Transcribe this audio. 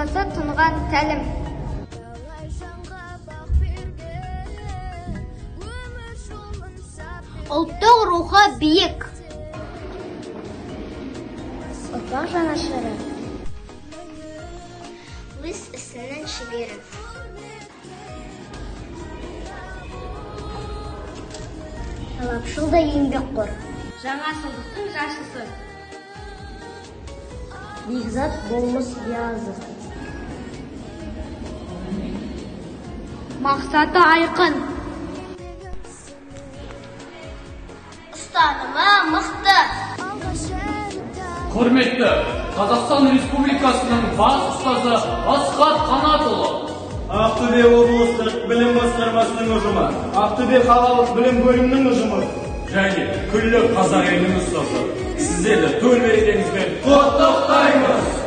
болбосо тунган тәлім. Ұлттық рухы биік. Ұрпақ жанашыры. Өз ісінің шебері. Талапшыл да еңбекқор. Жаңашылдықтың жашысы. Бекзат болмыс биязы. Мақсаты айқын. Ұстанымы мықты. Құрметті Қазақстан Республикасының бас ұстазы Асхат Қанатұлы. Ақтөбе облыстық білім басқармасының ұжымы, Ақтөбе қалалық білім бөлімінің ұжымы Және күллі қазақ елінің ұстазы. Сіздерді төл мерекеңізбен құттықтаймыз.